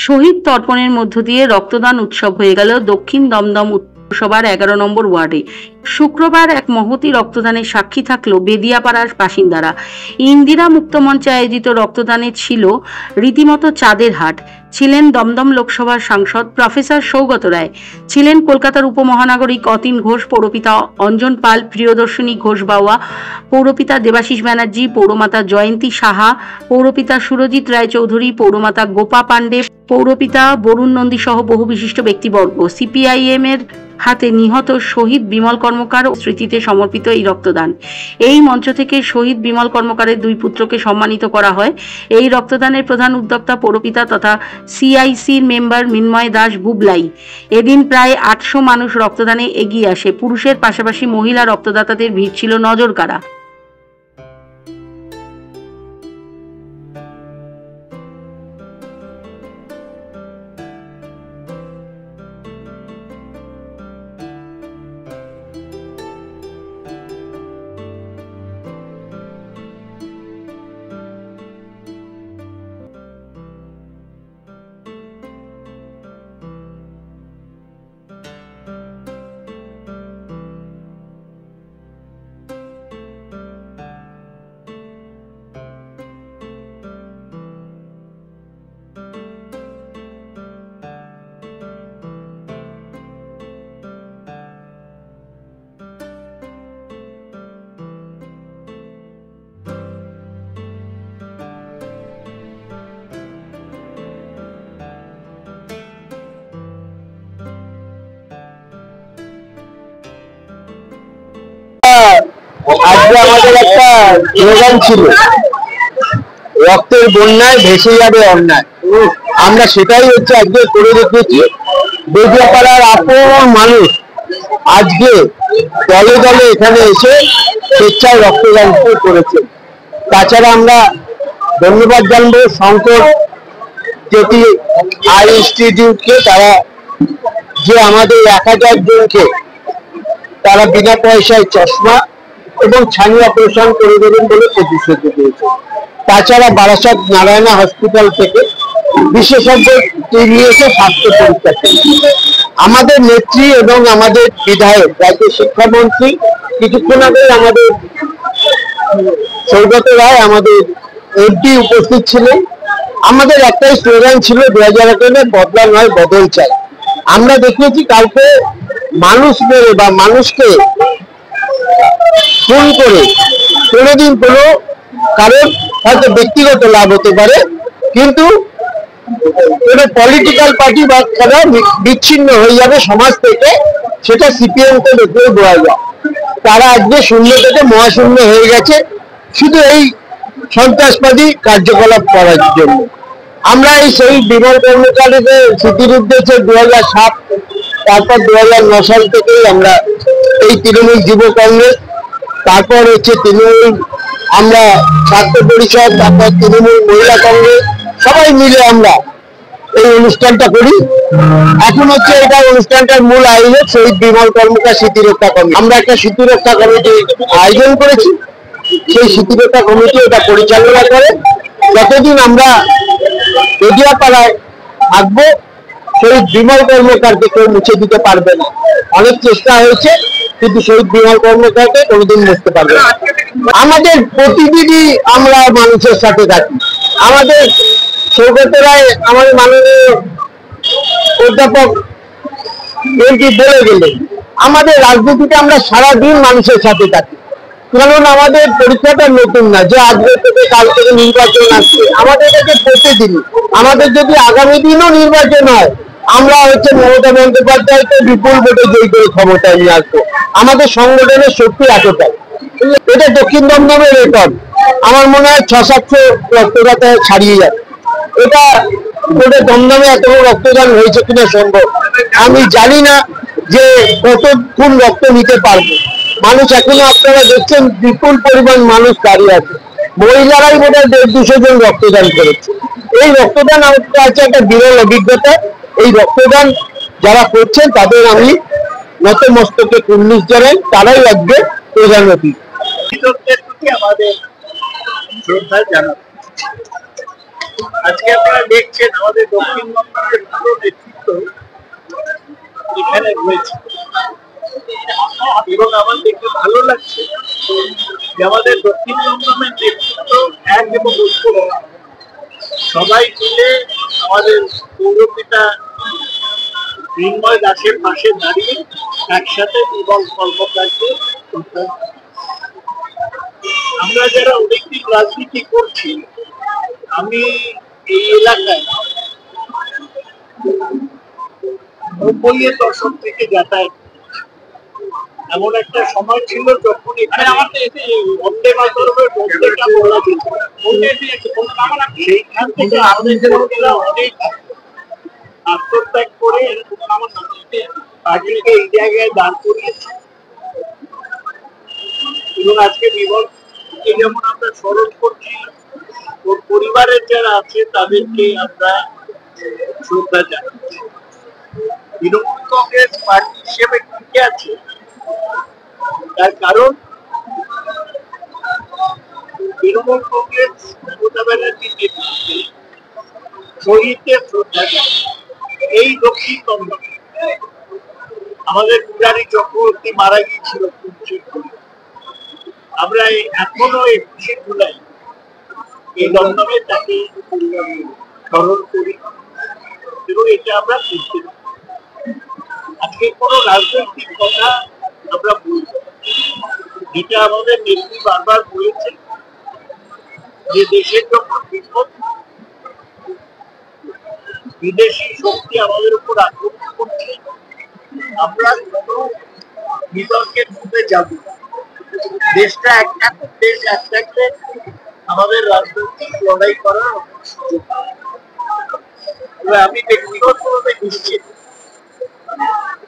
শহীদ তর্পণের মধ্য দিয়ে রক্তদান উৎসব হয়ে গেল দক্ষিণ দমদম পৌরসভার 11 নম্বর ওয়ার্ডে। শুক্রবার এক মহতী রক্তদানের সাক্ষী থাকলো বেদিয়াপাড়ার বাসিন্দারা। ইন্দিরা মুক্তমঞ্চে আয়োজিত রক্তদানে ছিল রীতিমতো চাঁদের হাট। ছিলেন দমদম লোকসভার সাংসদ প্রফেসর সৌগত রায়, ছিলেন কলকাতার উপমহানগরিক অতীন ঘোষ, পৌরপিতা অঞ্জন পাল, প্রিয়দর্শিনী ঘোষ বাওয়া, পৌরপিতা দেবাশিস ব্যানার্জি, পৌরমাতা জয়ন্তী সাহা, পৌরপিতা সুরজিৎ রায়চৌধুরী, পৌরমাতা গোপা পাণ্ডে, পৌরপিতা বরুণ নন্দী সহ বহু বিশিষ্ট ব্যক্তিবর্গ। সিপিআইএম এর হাতে নিহত শহীদ বিমল কর্মকার স্মৃতিতে সমর্পিত এই রক্তদান। এই মঞ্চ থেকে শহীদ বিমল কর্মকারের দুই পুত্রকে সম্মানিত করা হয়। এই রক্তদানের প্রধান উদ্যোক্তা পৌরপিতা তথা সিআইসির মেম্বার মিন্ময় দাস বুবলাই। এদিন প্রায় 800 মানুষ রক্তদানে এগিয়ে আসে। পুরুষের পাশাপাশি মহিলা রক্তদাতাদের ভিড় ছিল নজরকাড়া। আজকে আমাদের একটা স্লোগান ছিল, রক্তের বন্যায় ভেসে যাবে অন্যায়। আমরা সেটাই হচ্ছে আজকে করে রেখেছি। বেদিয়াপাড়ার আপন মানুষ আজকে দলে দলে এখানে এসে স্বেচ্ছায় রক্তদান করেছে। তাছাড়া আমরা ধন্যবাদ জানবো শঙ্কর জ্যোতি আই ইনস্টিটিউটকে, তারা যে আমাদের 1000 জনকে তারা বিনা পয়সায় চশমা এবং ছানি অপারেশন করে দেবেন বলে প্রতিশ্রুতি দিয়েছে। তাছাড়া বারাসাত নারায়ণা হসপিটাল থেকে বিশেষজ্ঞ নিয়েছে স্বাস্থ্য পরীক্ষা। আমাদের নেত্রী এবং আমাদের বিধায়ক রাজ্যের শিক্ষামন্ত্রী কিছুক্ষণ আগে আমাদের সৌগত রায় আমাদের এমপি উপস্থিত ছিলেন। আমাদের একটাই স্লোগান ছিল 2018 বদলা নয় বদল চাই। আমরা দেখেছি কালকে মানুষ মেরে বা মানুষকে ফোন করে কোনোদিন কোনো কারণ হয়তো ব্যক্তিগত লাভ হতে পারে, কিন্তু কোনো পলিটিক্যাল পার্টি বা তারা বিচ্ছিন্ন হয়ে যাবে সমাজ থেকে, সেটা সিপিএম কে দেখলে বোঝা যায়। তারা আজকে শূন্য থেকে মহাশূন্য হয়ে গেছে শুধু এই সন্ত্রাসবাদী কার্যকলাপ করার জন্য। আমরা এই সেই বিমল কর্মকারের স্মৃতির উদ্দেশ্যে 2007 তারপর 2009 সাল থেকেই আমরা এই তৃণমূল যুব কংগ্রেস, তারপর হচ্ছে তৃণমূল আমরা ছাত্র পরিষদ, তারপর তৃণমূল মহিলা কংগ্রেস, সবাই মিলে আমরা এই অনুষ্ঠানটা করি। এখন হচ্ছে এটা অনুষ্ঠানটার মূল আয়োজক শহীদ বিমল কর্মকার স্মৃতিরক্ষা কমিটি। আমরা একটা স্মৃতিরক্ষা কমিটি আয়োজন করেছি, সেই স্মৃতিরক্ষা কমিটি এটা পরিচালনা করে। যতদিন আমরা বেদিয়াপাড়ায় থাকবো শহীদ বিমল কর্মকারকে কেউ মুছে দিতে পারবে না। অনেক চেষ্টা হয়েছে কিন্তু শহীদ বিমল কর্মকারকে কোনোদিন মুছতে পারবে না। আমাদের প্রতিদিনই আমরা মানুষের সাথে থাকি। আমাদের সৌগত রায় আমাদের মাননীয় অধ্যাপক এমপি বলে গেলেন, আমাদের রাজনীতিতে আমরা সারাদিন মানুষের সাথে থাকি। কারণ আমাদের পরীক্ষাটা নতুন না যে আজকে থেকে কাল থেকে নির্বাচন আসছে, আমাদের কাছে প্রতিদিন। আমাদের যদি আগামী দিনও নির্বাচন হয় আমরা হচ্ছে মমতা বন্দ্যোপাধ্যায়কে বিপুল ভোটে জয়ী করে ক্ষমতায় নিয়ে আসবো। আমাদের সংগঠনের শক্তি এতটাই। এটা দক্ষিণ দমদমের রেকর্ড। আমার মনে হয় 600-700 রক্তদাতা ছাড়িয়ে যাবে। এটা গোটা দমদমে এত রক্তদান হয়েছে কিনা সম্ভব আমি জানি না যে কতক্ষণ রক্ত নিতে পারবো। মানুষ এখনো আপনারা দেখছেন বিপুল পরিমাণ মানুষ দাঁড়িয়ে আছে। মহিলারাই বোধহয় 150-200 জন রক্তদান করেছে। এই রক্তদান আমার কাছে একটা বিরল অভিজ্ঞতা। এই রক্তদান যারা করছেন তাদের আমি নতমস্তকে কুর্নিশ জানাই। তারাই লাগবে প্রধান অতিথি। আমাদের শ্রদ্ধা জানাই। আজকে আপনারা দেখছেন আমাদের দক্ষিণবঙ্গের পুরো নেতৃত্ব এখানে রয়েছে এবং আমার দেখতে ভালো লাগছে যে আমাদের দক্ষিণবঙ্গের নেতৃত্ব এক এবং ঐক্যবদ্ধ। সবাই মিলে আমাদের পৌরপিতা মৃন্ময় দাসের পাশে দাঁড়িয়ে একসাথে বিমল কর্মকারকে আমরা যারা অনেকদিন রাজনীতি করছি, আমি এই এলাকায় 90-এর দশক থেকে যাতায়াত এমন একটা সময় ছিল যখন এখানে বন্দে মাতরমের বন্দেটা বলা যেত। সেইখান থেকে আমাদের লোকেরা অনেক আত্মত্যাগ করে পার্টিকে এই জায়গায় দাঁড় করিয়েছে এবং আজকে বিমলকে যেমন আমরা স্মরণ করছি, ওর পরিবারের যারা আছে তাদেরকে আমরা শ্রদ্ধা জানাচ্ছি। তৃণমূল কংগ্রেস পার্টি হিসেবে টিকে আছে তার কারণ তৃণমূল কংগ্রেস মমতা ব্যানার্জির নেতৃত্বে শহীদদের শ্রদ্ধা জানায়। এই দক্ষিণবঙ্গে আমাদের পূজারী চক্রবর্তী মারা গিয়েছিল 25 জুলাই। আমরা এখনো 21 জুলাই এই দমদমে তাকে স্মরণ করি এবং এটা আমরা করতে পারি। আজকে কোনো রাজনৈতিক কথা আমরা বলছি, যেটা আমাদের নেত্রী বারবার বলেছে যে দেশের যখন বিপদ, বিদেশি শক্তি আমাদের উপর আক্রমণ করছে, আমরা কোনো বিতর্কের মধ্যে যাব। দেশটা একটা দেশ এক থাকলে আমাদের রাজনৈতিক লড়াই করার সুযোগ। আমি ব্যক্তিগতভাবে নিশ্চিত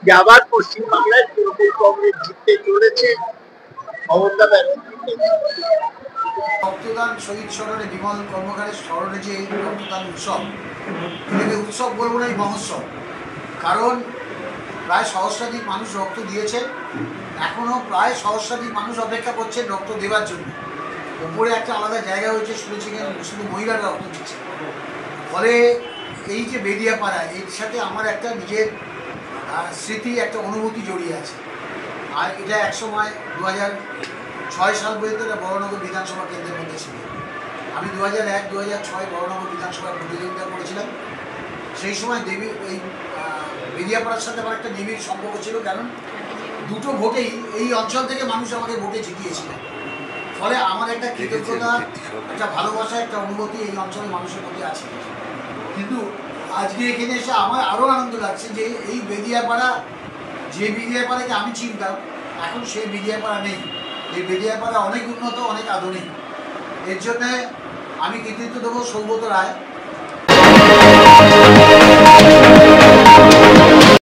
যে আবার পশ্চিমবাংলায় তৃণমূল কংগ্রেস জিততে চলেছে মমতা ব্যানার্জি। রক্তদান শহীদ স্মরণে বিমল কর্মকারের স্মরণে যে রক্তদান উৎসব, এটাকে উৎসব বলবো না, এই মহোৎসব। কারণ প্রায় সহস্রাধিক মানুষ রক্ত দিয়েছে, এখনও প্রায় সহস্রাধিক মানুষ অপেক্ষা করছেন রক্ত দেওয়ার জন্য। ওপরে একটা আলাদা জায়গা হয়েছে, শুনেছি শুধু মহিলারা রক্ত দিচ্ছে। ফলে এই যে বেদিয়াপাড়া, এর সাথে আমার একটা নিজের স্মৃতি, একটা অনুভূতি জড়িয়ে আছে। আর এটা একসময় 2006 সাল পর্যন্ত এটা বড়নগর বিধানসভা কেন্দ্রের মধ্যে ছিল। আমি 2001-2006 বড়নগর বিধানসভায় প্রতিযোগিতা করেছিলাম। সেই সময় দেবী এই বেদিয়াপাড়ার সাথে আমার একটা নিবিড় সম্পর্ক ছিল, কারণ দুটো ভোটেই এই অঞ্চল থেকে মানুষ আমাকে ভোটে জিতিয়েছিলেন। ফলে আমার একটা কৃতজ্ঞতা, একটা ভালোবাসা, একটা অনুভূতি এই অঞ্চলের মানুষের প্রতি আছে। কিন্তু আজকে এখানে এসে আমার আরও আনন্দ লাগছে যে এই বেদিয়াপাড়া, যে বেদিয়াপাড়াকে আমি চিনতাম, এখন সেই বেদিয়াপাড়া নেই। এই বেদিয়াপাড়া অনেক উন্নত, অনেক আধুনিক। এর জন্যে আমি কৃতিত্ব দেবো সৌগত রায়,